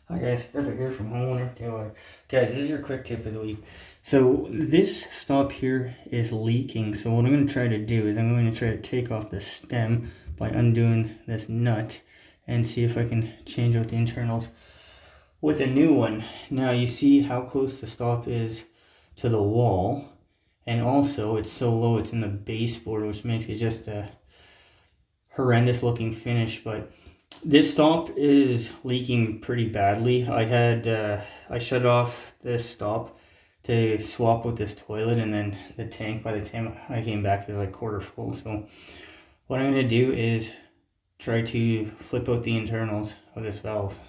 Hi guys, Arthur here from Homeowner DIY. Guys, this is your quick tip of the week. So this stop here is leaking. So what I'm going to try to do is I'm going to try to take off the stem by undoing this nut and see if I can change out the internals with a new one. Now you see how close the stop is to the wall, and also it's so low it's in the baseboard, which makes it just a horrendous looking finish. But this stop is leaking pretty badly. I shut off this stop to swap with this toilet, and then the tank, by the time I came back, is like quarter full. So what I'm going to do is try to flip out the internals of this valve.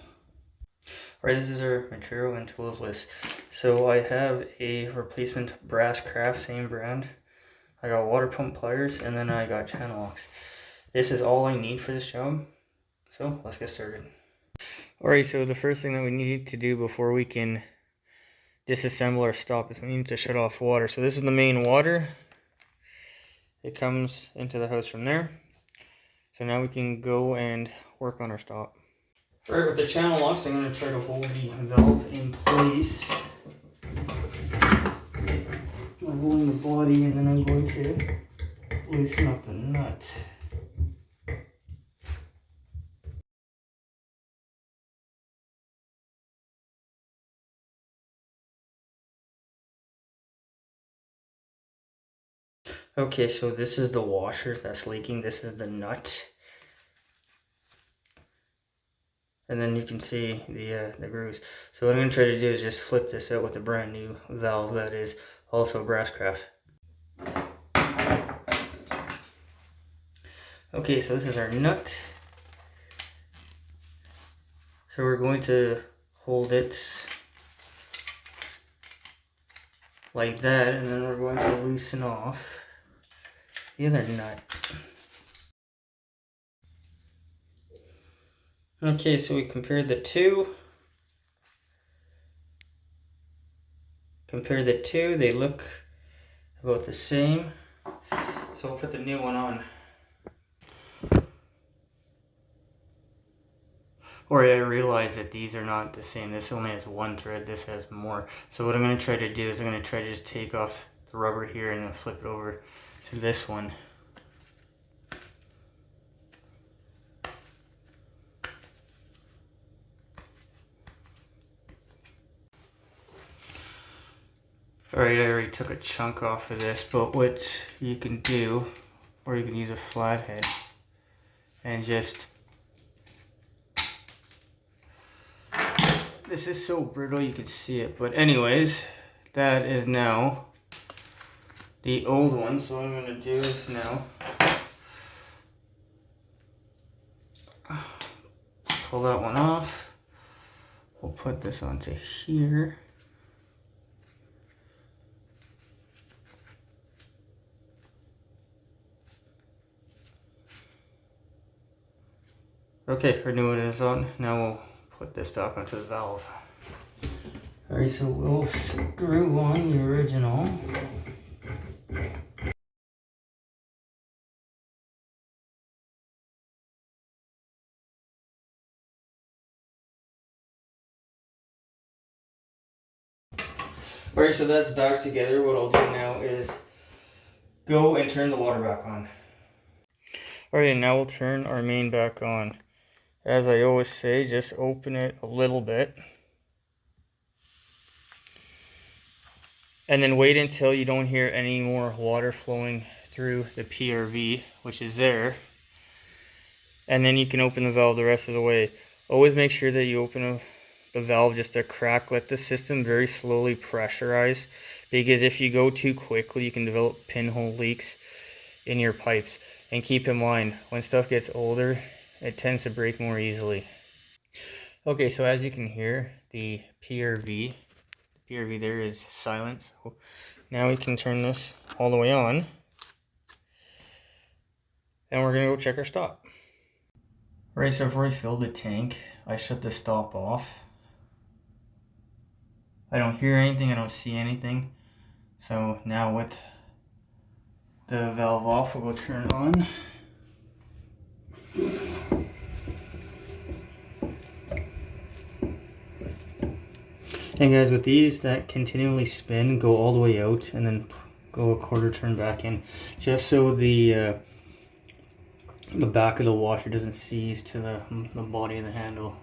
Alright, this is our material and tools list. So I have a replacement brass craft, same brand. I got water pump pliers, and then I got channel locks. This is all I need for this job. So let's get started. Alright, so the first thing that we need to do before we can disassemble our stop is we need to shut off water. So this is the main water. It comes into the house from there. So now we can go and work on our stop. Alright, with the channel locks, I'm going to try to hold the valve in place by holding the body, and then I'm going to loosen up the nut. Okay, so this is the washer that's leaking. This is the nut. And then you can see the grooves. So what I'm going to try to do is just flip this out with a brand new valve that is also brass craft. Okay, so this is our nut. So we're going to hold it like that, and then we're going to loosen off the other nut. Okay, so we compared the two. They look about the same. So we'll put the new one on. Or I realize that these are not the same. This only has one thread, this has more. So what I'm going to try to do is I'm going to try to just take off the rubber here and then flip it over to this one. Alright, I already took a chunk off of this, but what you can do, or you can use a flathead and just... This is so brittle you can see it, but anyways, that is now the old one. So what I'm going to do is now pull that one off. We'll put this onto here. Okay, our new one is on. Now we'll put this back onto the valve. Alright, so we'll screw on the original. Alright, so that's back together. What I'll do now is go and turn the water back on. Alright, now we'll turn our main back on. As I always say, just open it a little bit. And then wait until you don't hear any more water flowing through the PRV, which is there. And then you can open the valve the rest of the way. Always make sure that you open the valve just a crack. Let the system very slowly pressurize, because if you go too quickly, you can develop pinhole leaks in your pipes. And keep in mind, when stuff gets older, it tends to break more easily. Okay, so as you can hear, the PRV there is silent. So now we can turn this all the way on, and we're gonna go check our stop. Alright, so before I filled the tank, I shut the stop off. I don't hear anything, I don't see anything. So now with the valve off, we'll go turn it on. And guys, with these that continually spin, go all the way out and then go a quarter turn back in, just so the back of the washer doesn't seize to the body of the handle.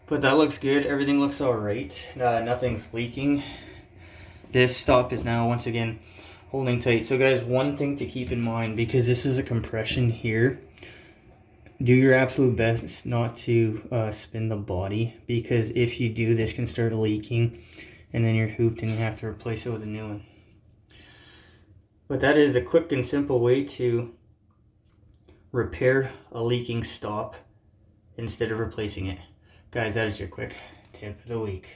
But that looks good. Everything looks all right. Nothing's leaking. This stop is now once again holding tight. So guys, one thing to keep in mind, because this is a compression here, do your absolute best not to spin the body, because if you do, this can start leaking and then you're hooped and you have to replace it with a new one. But that is a quick and simple way to repair a leaking stop instead of replacing it. Guys, that is your quick tip of the week.